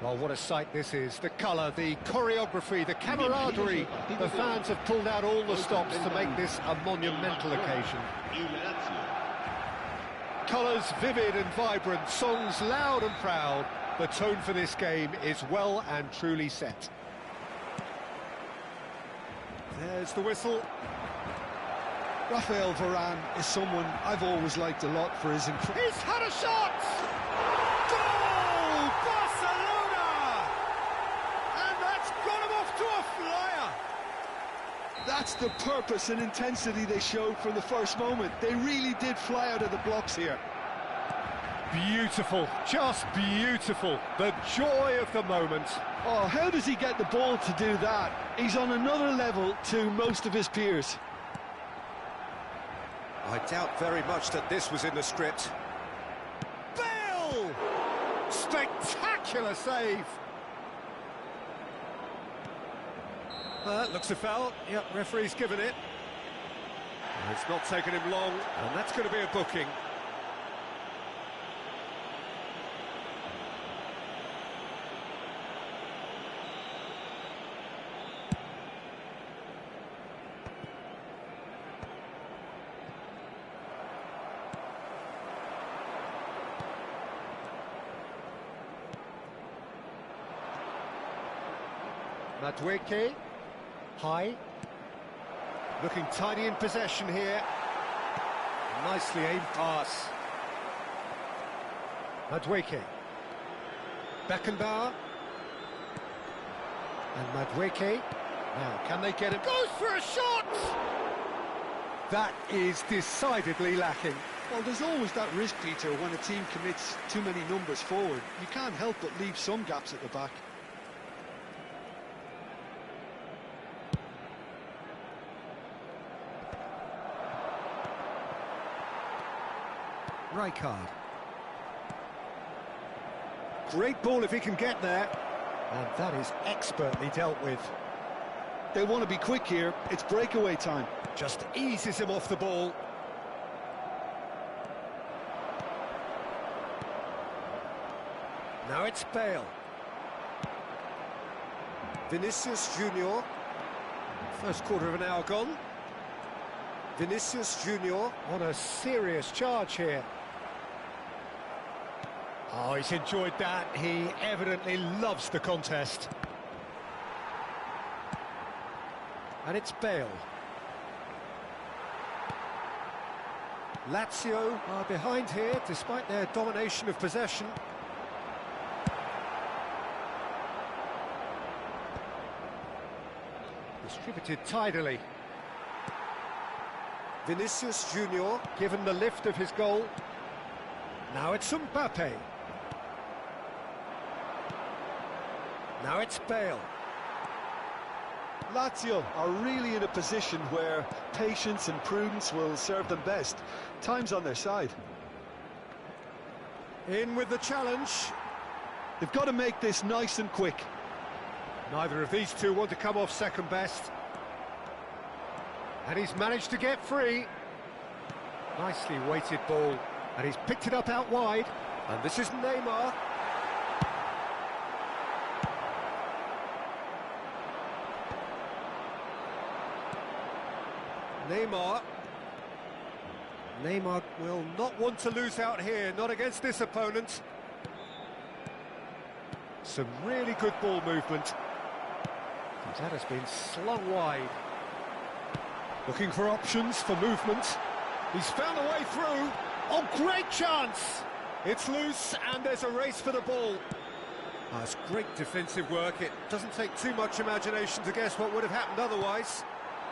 Well, what a sight this is. The colour, the choreography, the camaraderie. The fans have pulled out all the stops to make this a monumental occasion. Colours vivid and vibrant, songs loud and proud. The tone for this game is well and truly set. There's the whistle. Rafael Varane is someone I've always liked a lot for his incredible... He's had a shot! Goal! Barcelona! And that's got him off to a flyer! That's the purpose and intensity they showed from the first moment. They really did fly out of the blocks here. Beautiful, just beautiful. The joy of the moment. Oh, how does he get the ball to do that? He's on another level to most of his peers. I doubt very much that this was in the script. Bale! Spectacular save! That looks a foul. Yep, referee's given it. It's not taken him long, and that's going to be a booking. Madueke, high, looking tidy in possession here, nicely aimed pass. Madueke, Beckenbauer, and Madueke, now can they get it? Goes for a shot! That is decidedly lacking. Well, there's always that risk, Peter, when a team commits too many numbers forward. You can't help but leave some gaps at the back. Rijkaard. Great ball if he can get there. And that is expertly dealt with. They want to be quick here. It's breakaway time. Just eases him off the ball. Now it's Bale. Vinicius Junior. First quarter of an hour gone. Vinicius Junior on a serious charge here. Oh, he's enjoyed that. He evidently loves the contest. And it's Bale. Lazio are behind here, despite their domination of possession. Distributed tidily. Vinicius Junior given the lift of his goal. Now it's Mbappe. Now it's Bale. Lazio are really in a position where patience and prudence will serve them best. Time's on their side. In with the challenge. They've got to make this nice and quick. Neither of these two want to come off second best. And he's managed to get free. Nicely weighted ball. And he's picked it up out wide. And this is Neymar. Neymar will not want to lose out here, not against this opponent. Some really good ball movement. That has been slung wide. Looking for options for movement. He's found a way through. Oh, great chance! It's loose and there's a race for the ball. Oh, it's great defensive work. It doesn't take too much imagination to guess what would have happened otherwise.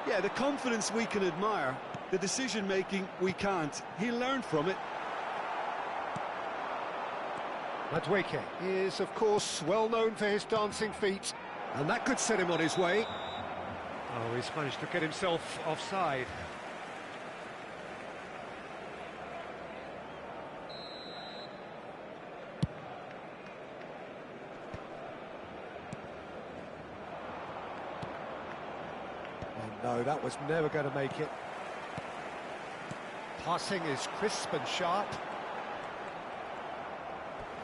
Yeah, the confidence we can admire, the decision-making we can't. He learned from it. Madueke is, of course, well known for his dancing feet, and that could set him on his way. Oh, he's managed to get himself offside. No, that was never going to make it. Passing is crisp and sharp.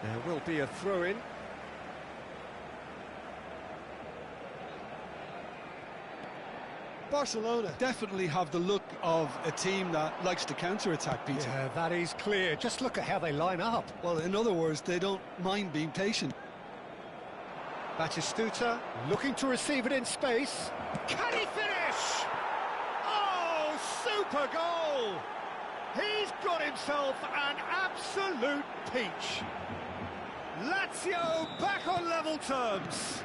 There will be a throw-in. Barcelona definitely have the look of a team that likes to counter-attack, Peter. Yeah, that is clear. Just look at how they line up. Well, in other words, they don't mind being patient. Batistuta looking to receive it in space. Can he finish? Oh, super goal! He's got himself an absolute peach. Lazio back on level terms.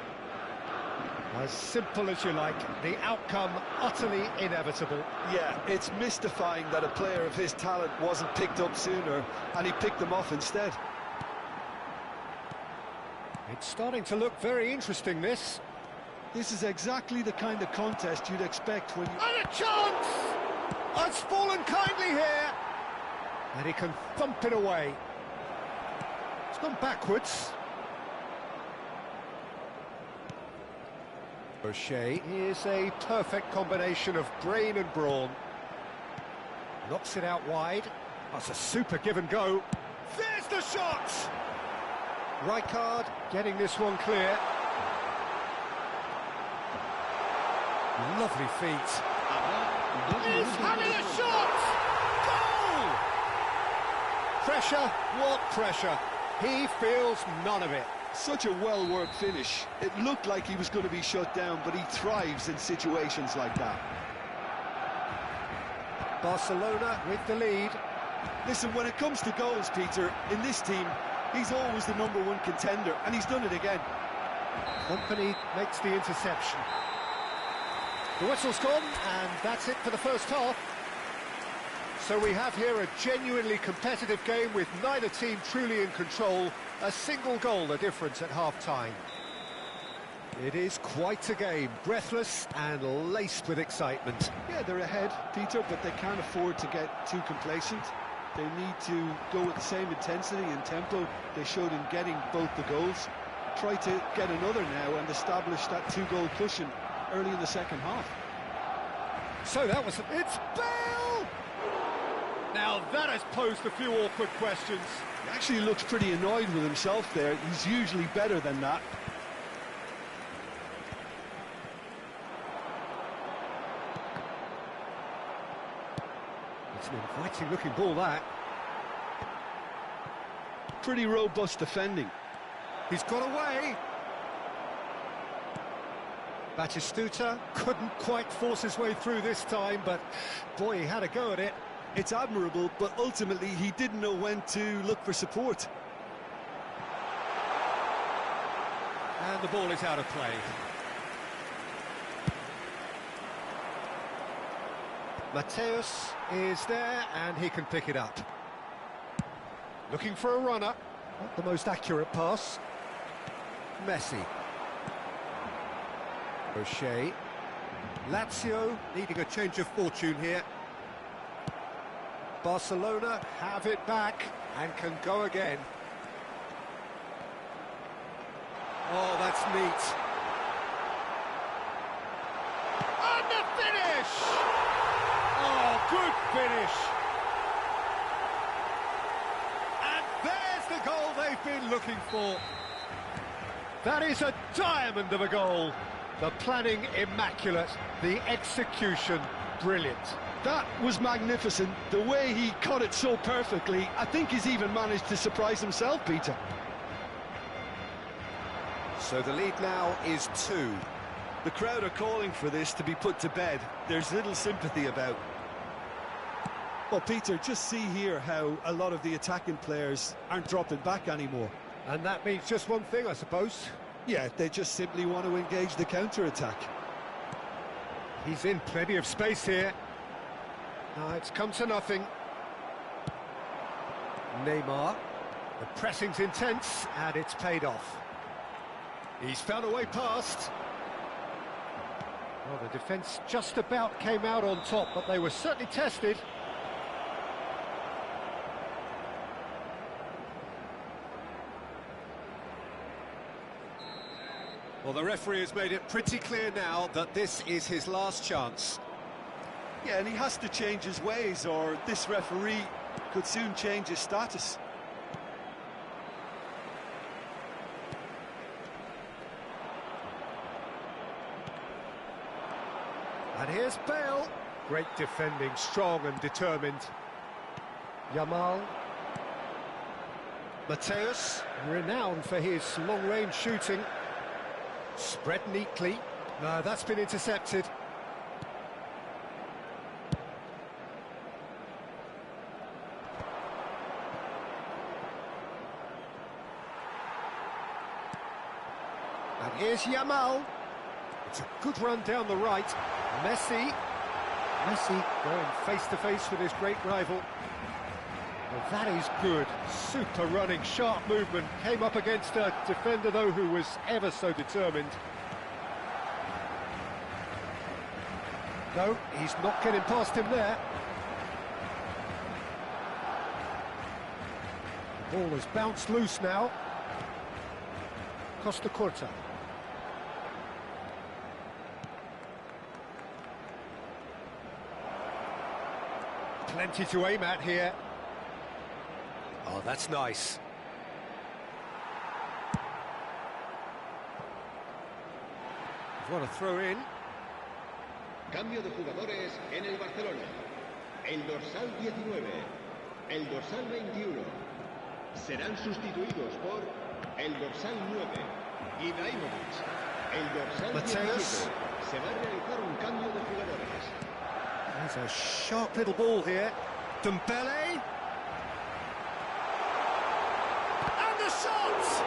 As simple as you like, the outcome utterly inevitable. Yeah, it's mystifying that a player of his talent wasn't picked up sooner, and he picked them off instead. It's starting to look very interesting, this. This is exactly the kind of contest you'd expect when you... And a chance! It's fallen kindly here. And he can thump it away. It's gone backwards. O'Shea is a perfect combination of brain and brawn. Knocks it out wide. That's a super give and go. There's the shot! Rijkaard getting this one clear. Lovely feet. He's having a shot! Goal! Pressure, what pressure? He feels none of it. Such a well-worked finish. It looked like he was going to be shut down, but he thrives in situations like that. Barcelona with the lead. Listen, when it comes to goals, Peter, in this team, he's always the #1 contender, and he's done it again. Company makes the interception. The whistle's gone, and that's it for the first half. So we have here a genuinely competitive game with neither team truly in control. A single goal the difference at half-time. It is quite a game, breathless and laced with excitement. Yeah, they're ahead, Peter, but they can't afford to get too complacent. They need to go with the same intensity and tempo they showed in getting both the goals. Try to get another now and establish that 2-goal cushion early in the second half. So that was... It's Bale! Now that has posed a few awkward questions. He actually looks pretty annoyed with himself there. He's usually better than that. It's an inviting looking ball, that. Pretty robust defending. He's got away. Batistuta couldn't quite force his way through this time, but boy, he had a go at it. It's admirable, but ultimately he didn't know when to look for support. And the ball is out of play. Mateus is there, and he can pick it up. Looking for a runner. Not the most accurate pass. Messi. O'Shea. Lazio needing a change of fortune here. Barcelona have it back and can go again. Oh, that's neat. And the finish! Oh, good finish. And there's the goal they've been looking for. That is a diamond of a goal. The planning immaculate, the execution brilliant. That was magnificent. The way he cut it so perfectly, I think he's even managed to surprise himself, Peter. So the lead now is 2. The crowd are calling for this to be put to bed. There's little sympathy about. Well, Peter, just see here how a lot of the attacking players aren't dropping back anymore. And that means just one thing, I suppose. Yeah, they just simply want to engage the counter-attack. He's in plenty of space here. It's come to nothing. Neymar. The pressing's intense, and it's paid off. He's found a way past. Well, the defence just about came out on top, but they were certainly tested. Well, the referee has made it pretty clear now that this is his last chance. Yeah, and he has to change his ways, or this referee could soon change his status. And here's Bale. Great defending, strong and determined. Yamal. Mateus, renowned for his long-range shooting. Spread neatly. No, that's been intercepted. And here's Yamal. It's a good run down the right. Messi going face-to-face with his great rival. Well, that is good. Super running, sharp movement. Came up against a defender, though, who was ever so determined. No, he's not getting past him there. The ball has bounced loose now. Costa Curta. Plenty to aim at here. Oh, that's nice. What a throw in. Cambio de jugadores en el Barcelona. El dorsal 19, el dorsal 21 serán sustituidos por el dorsal 9, Ibrahimovic. El dorsal Mateus. 17 se va a realizar un cambio de jugadores. There's a sharp little ball here. Dembele. And the shot!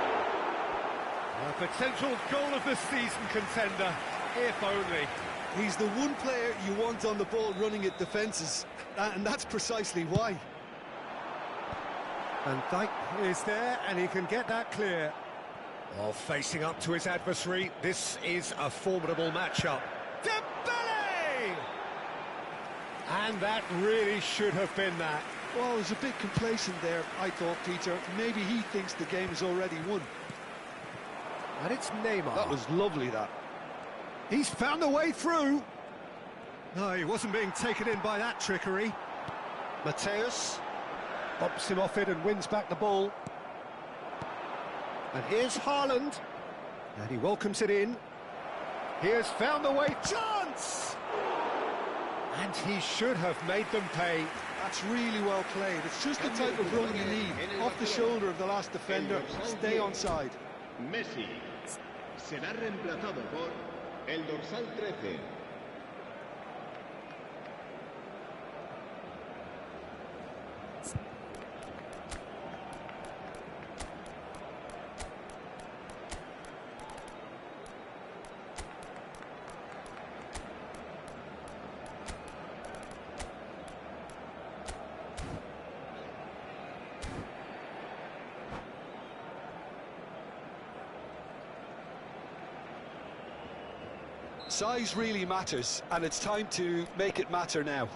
A potential goal of the season contender, if only. He's the one player you want on the ball running at defences, and that's precisely why. Van Dijk is there, and he can get that clear. While facing up to his adversary, this is a formidable matchup. Dembele! And that really should have been that. Well, he was a bit complacent there, I thought, Peter. Maybe he thinks the game is already won. And it's Neymar. That was lovely, that. He's found a way through. No, he wasn't being taken in by that trickery. Mateus bumps him off it and wins back the ball. And here's Haaland. And he welcomes it in. He has found the way. Chance! And he should have made them pay. That's really well played. It's just the type of run you need. Off the shoulder of the last defender. Stay onside. Messi será reemplazado por el dorsal 13. Size really matters, and it's time to make it matter now.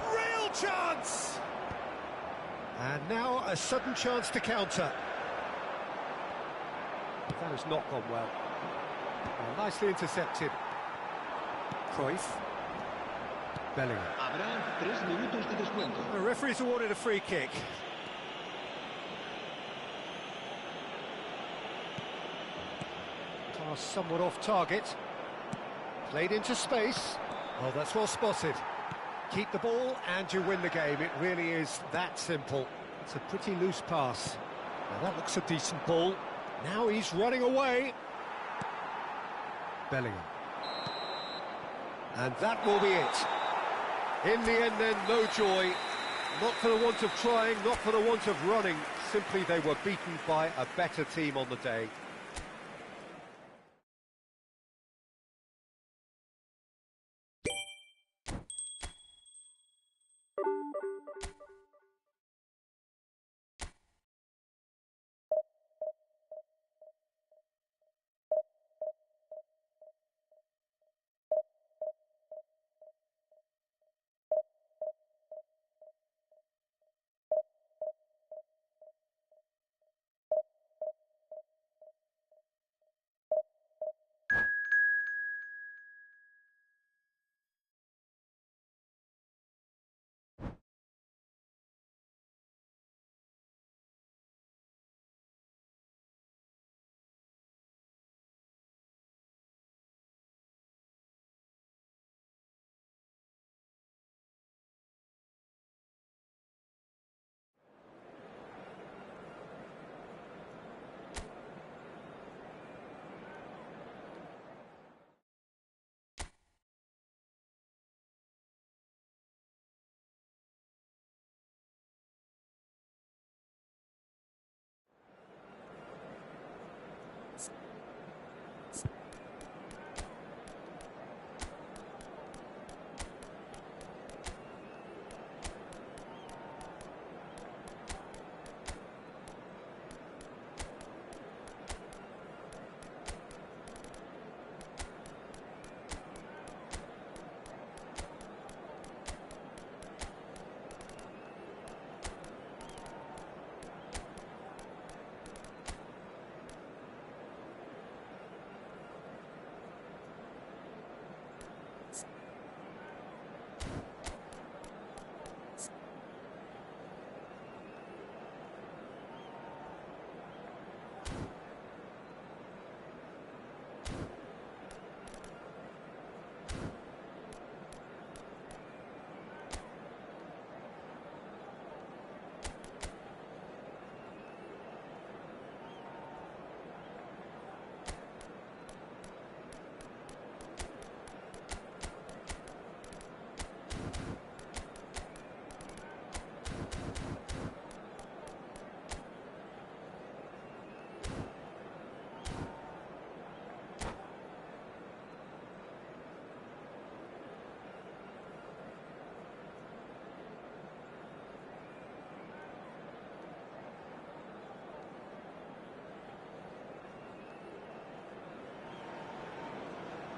Real chance! And now a sudden chance to counter. That has not gone well. Nicely intercepted. Cruyff. Bellingham. Habrá 3 minutos de descuento. The referee's awarded a free kick. Pass somewhat off target. Played into space. Oh, that's well spotted. Keep the ball and you win the game. It really is that simple. It's a pretty loose pass. Now that looks a decent ball. Now he's running away. Bellingham. And that will be it. In the end then, no joy. Not for the want of trying, not for the want of running. Simply they were beaten by a better team on the day.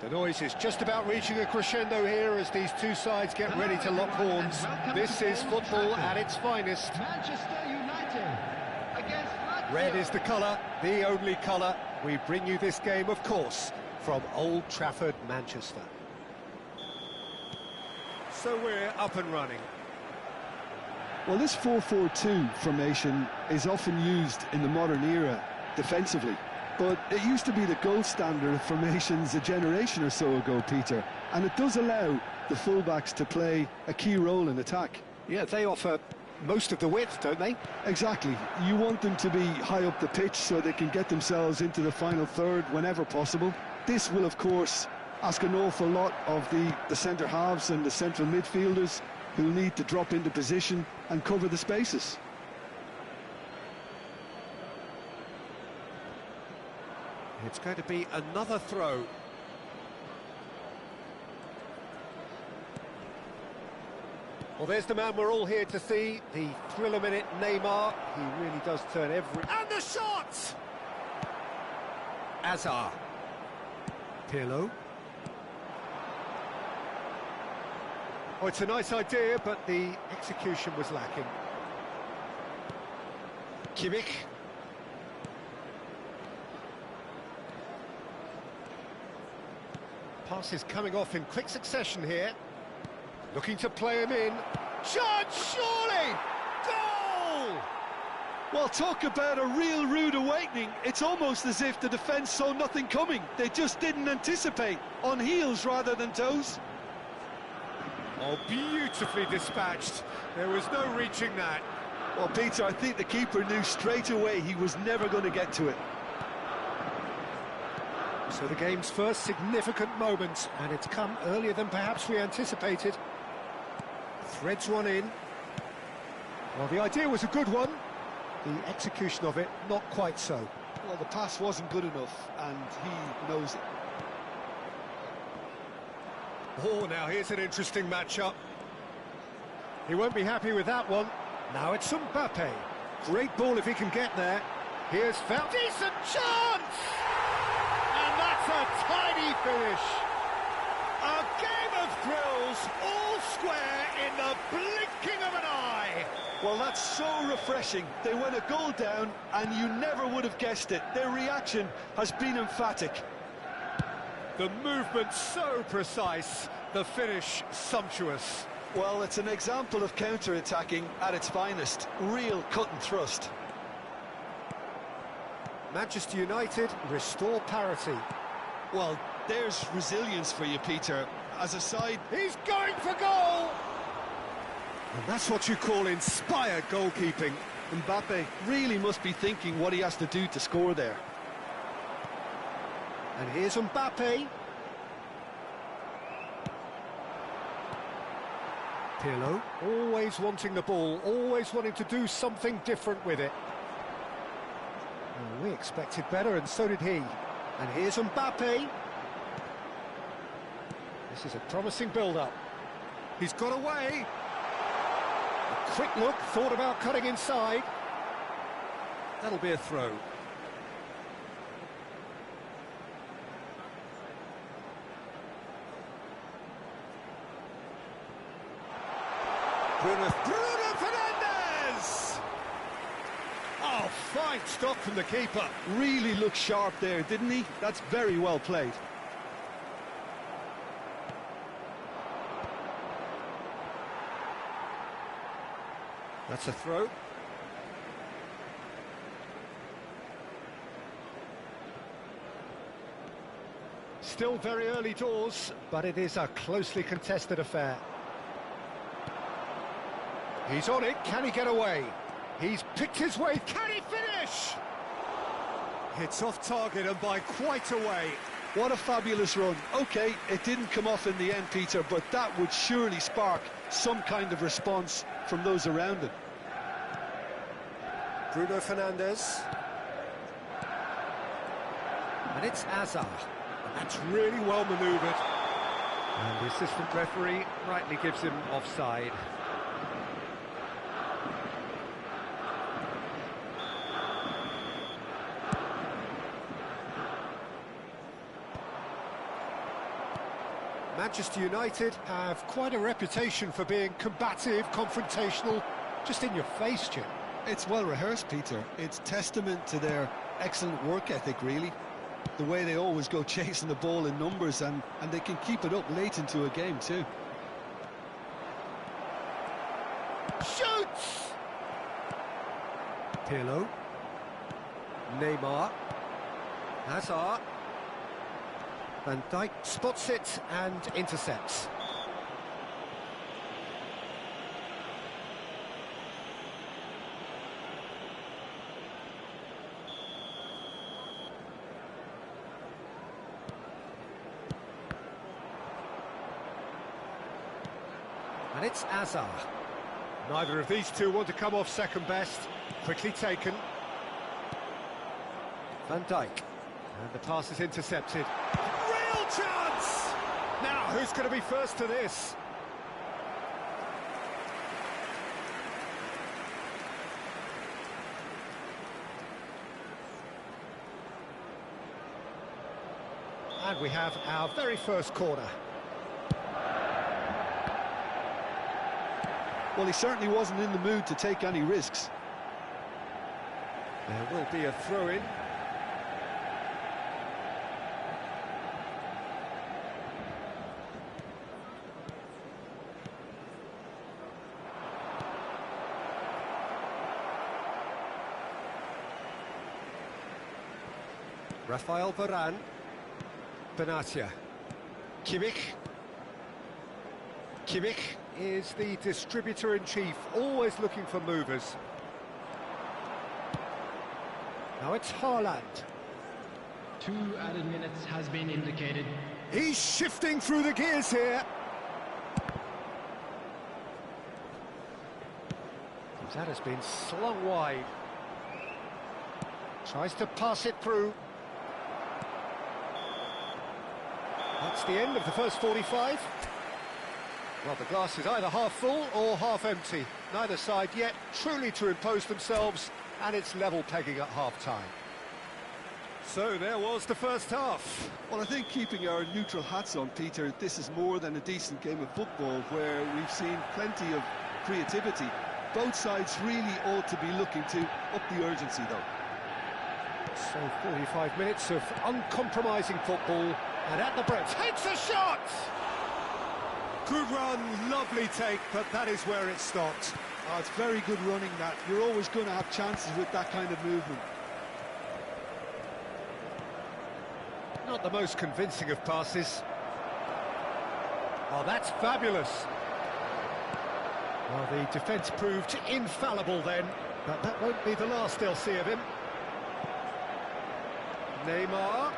The noise is just about reaching a crescendo here as these two sides get ready to lock horns. This is football at its finest. Manchester United against Lazio. Red is the colour, the only colour. We bring you this game, of course, from Old Trafford, Manchester. So we're up and running. Well, this 4-4-2 formation is often used in the modern era defensively, but it used to be the gold standard of formations a generation or so ago, Peter, and it does allow the fullbacks to play a key role in attack. Yeah, they offer most of the width, don't they? Exactly. You want them to be high up the pitch so they can get themselves into the final third whenever possible. This will, of course, ask an awful lot of the centre halves and the central midfielders, who need to drop into position and cover the spaces. It's going to be another throw. Well, there's the man we're all here to see, the thriller-minute Neymar. He really does turn every... And the shot! Azar. Pirlo. Oh, it's a nice idea, but the execution was lacking. Kimmich. Passes coming off in quick succession here. Looking to play him in. Chance, surely! Goal! Well, talk about a real rude awakening. It's almost as if the defence saw nothing coming. They just didn't anticipate, on heels rather than toes. Oh, beautifully dispatched. There was no reaching that. Well, Peter, I think the keeper knew straight away he was never going to get to it. So the game's first significant moment, and it's come earlier than perhaps we anticipated. Threads one in. Well, the idea was a good one. The execution of it, not quite so. Well, the pass wasn't good enough, and he knows it. Oh, now here's an interesting matchup. He won't be happy with that one. Now it's Mbappe. Great ball if he can get there. Here's foul. Decent chance! And that's a tidy finish. A game of thrills, all square in the blinking of an eye. Well, that's so refreshing. They went a goal down, and you never would have guessed it. Their reaction has been emphatic. The movement so precise, the finish sumptuous. Well, it's an example of counter-attacking at its finest. Real cut and thrust. Manchester United restore parity. Well, there's resilience for you, Peter. As a side... He's going for goal! And that's what you call inspired goalkeeping. Mbappe really must be thinking what he has to do to score there. And here's Mbappe. Pirlo, always wanting the ball, always wanting to do something different with it. Well, we expected better, and so did he. And here's Mbappe. This is a promising build-up. He's got away. A quick look, thought about cutting inside. That'll be a throw. Bruno Fernandes! Oh, fine stop from the keeper. Really looked sharp there, didn't he? That's very well played. That's a throw. Still very early doors, but it is a closely contested affair. He's on it, can he get away? He's picked his way, can he finish? Hits off target and by quite a way. What a fabulous run. OK, it didn't come off in the end, Peter, but that would surely spark some kind of response from those around him. Bruno Fernandes. And it's Azar. And that's really well manoeuvred. And the assistant referee rightly gives him offside. Manchester United have quite a reputation for being combative, confrontational, just in your face, Jim. It's well rehearsed, Peter. It's testament to their excellent work ethic, really. The way they always go chasing the ball in numbers, and they can keep it up late into a game too. Shoots! Pirlo. Neymar. Hazard. Van Dijk spots it and intercepts. And it's Hazard. Neither of these two want to come off second best. Quickly taken. Van Dijk. And the pass is intercepted. Real chance! Now, who's going to be first to this? And we have our very first corner. Well, he certainly wasn't in the mood to take any risks. There will be a throw-in. Rafael Varane. Benatia. Kimmich. Kimmich is the distributor-in-chief, always looking for movers. Now it's Haaland. 2 added minutes has been indicated. He's shifting through the gears here. That has been slung wide. Tries to pass it through. That's the end of the first 45. Well, the glass is either half full or half empty. Neither side yet truly to impose themselves, and it's level pegging at half-time. So there was the first half. Well, I think keeping our neutral hats on, Peter, this is more than a decent game of football where we've seen plenty of creativity. Both sides really ought to be looking to up the urgency, though. So 45 minutes of uncompromising football, and at the break, takes a shot! Good run, lovely take, but that is where it stopped. Oh, it's very good running, that. You're always going to have chances with that kind of movement. Not the most convincing of passes. Oh, that's fabulous. Well, the defence proved infallible then, but that won't be the last they'll see of him. Neymar.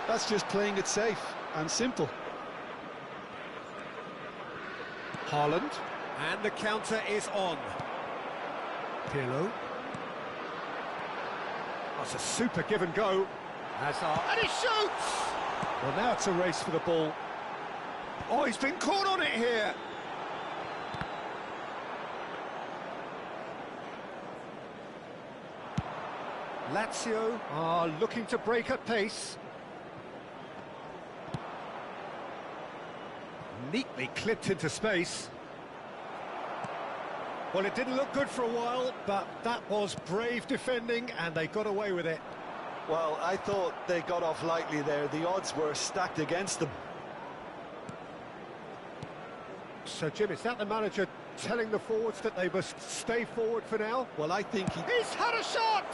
That's just playing it safe and simple. Haaland. And the counter is on. Pirlo. That's a super give and go. Hazard. And he shoots! Well, now it's a race for the ball. Oh, he's been caught on it here. Lazio are looking to break at pace. Neatly clipped into space. Well, it didn't look good for a while, but that was brave defending, and they got away with it. Well, I thought they got off lightly there. The odds were stacked against them. So, Jim, is that the manager telling the forwards that they must stay forward for now? Well, I think He's had a shot!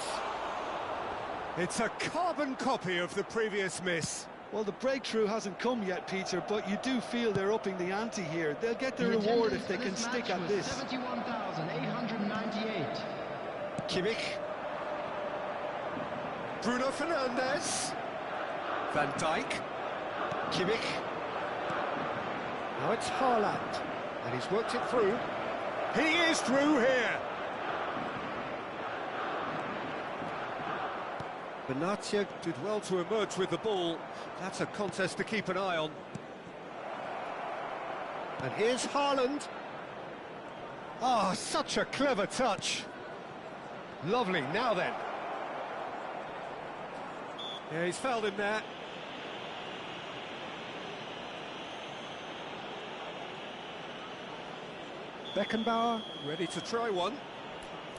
It's a carbon copy of the previous miss. Well, the breakthrough hasn't come yet, Peter, but you do feel they're upping the ante here. They'll get their reward if they can stick at this. 71,898. Kimmich. Bruno Fernandes. Van Dijk. Kimmich. Now it's Haaland, and he's worked it through. He is through here. Benatia did well to emerge with the ball. That's a contest to keep an eye on. And here's Haaland. Ah, such a clever touch. Lovely, now then. Yeah, he's fouled him there. Beckenbauer, ready to try one.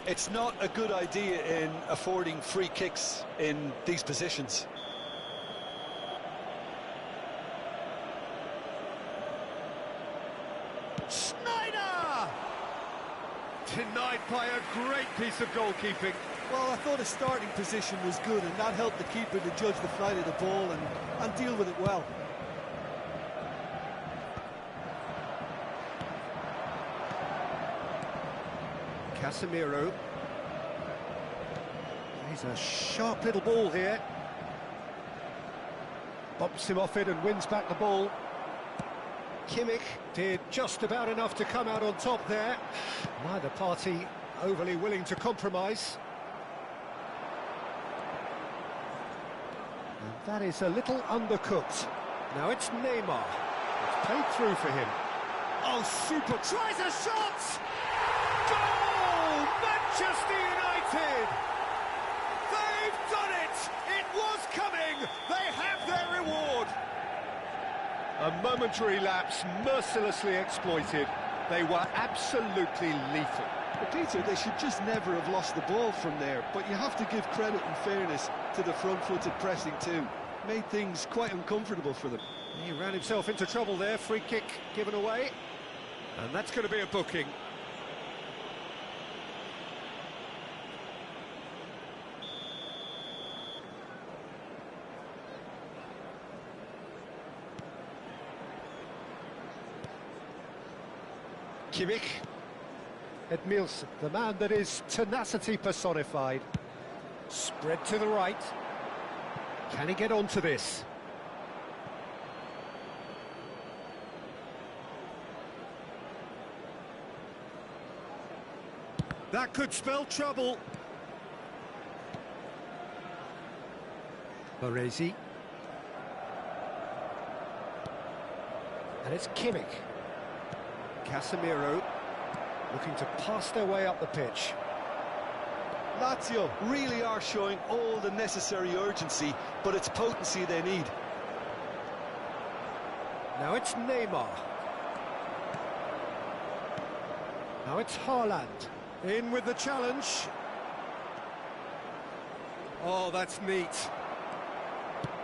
It's not a good idea in affording free kicks in these positions. Schneider! Denied by a great piece of goalkeeping. Well, I thought his starting position was good, and that helped the keeper to judge the flight of the ball and deal with it well. Casemiro. He's a sharp little ball here. Bumps him off it and wins back the ball. Kimmich did just about enough to come out on top there. Neither party overly willing to compromise. And that is a little undercooked. Now it's Neymar. It's played through for him. Oh, super! Tries a shot! Goal! Manchester United! They've done it! It was coming! They have their reward! A momentary lapse, mercilessly exploited. They were absolutely lethal. But Peter, they should just never have lost the ball from there, but you have to give credit and fairness to the front-footed pressing too. Made things quite uncomfortable for them. He ran himself into trouble there, free kick given away. And that's going to be a booking. Kimmich. Edmilson, the man that is tenacity personified. Spread to the right. Can he get onto this? That could spell trouble. Baresi. And it's Kimmich. Casemiro looking to pass their way up the pitch. Lazio really are showing all the necessary urgency, but it's potency they need. Now it's Neymar. Now it's Haaland. In with the challenge. Oh, that's neat.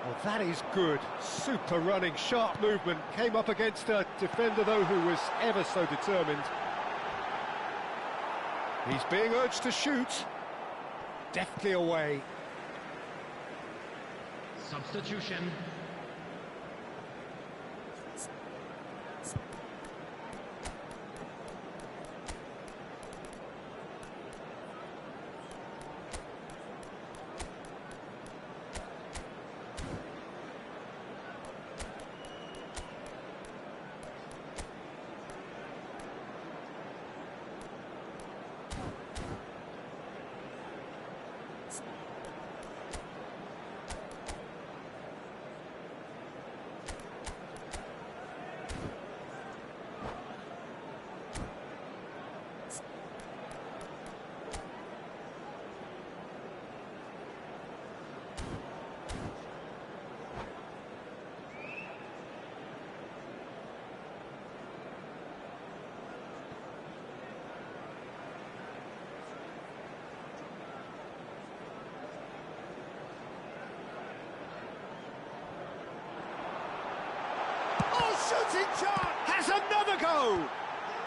Well, that is good. Super running, sharp movement. Came up against a defender, though, who was ever so determined. He's being urged to shoot. Deftly away. Substitution. Shooting chance! Has another go!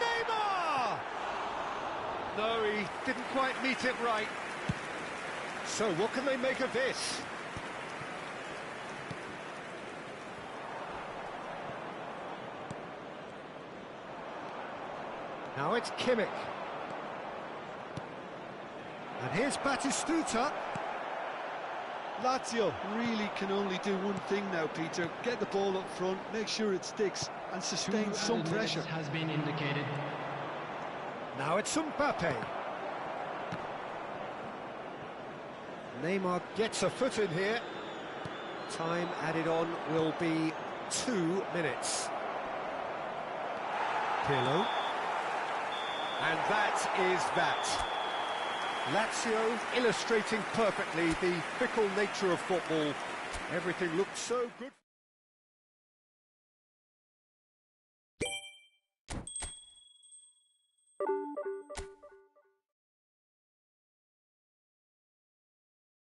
Neymar! No, he didn't quite meet it right. So what can they make of this? Now it's Kimmich. And here's Batistuta. Lazio really can only do one thing now, Peter. Get the ball up front, make sure it sticks, and sustain some pressure. Has been indicated. Now it's Mbappe. Neymar gets a foot in here. Time added on will be 2 minutes. Pirlo. And that is that. Lazio illustrating perfectly the fickle nature of football. Everything looked so good.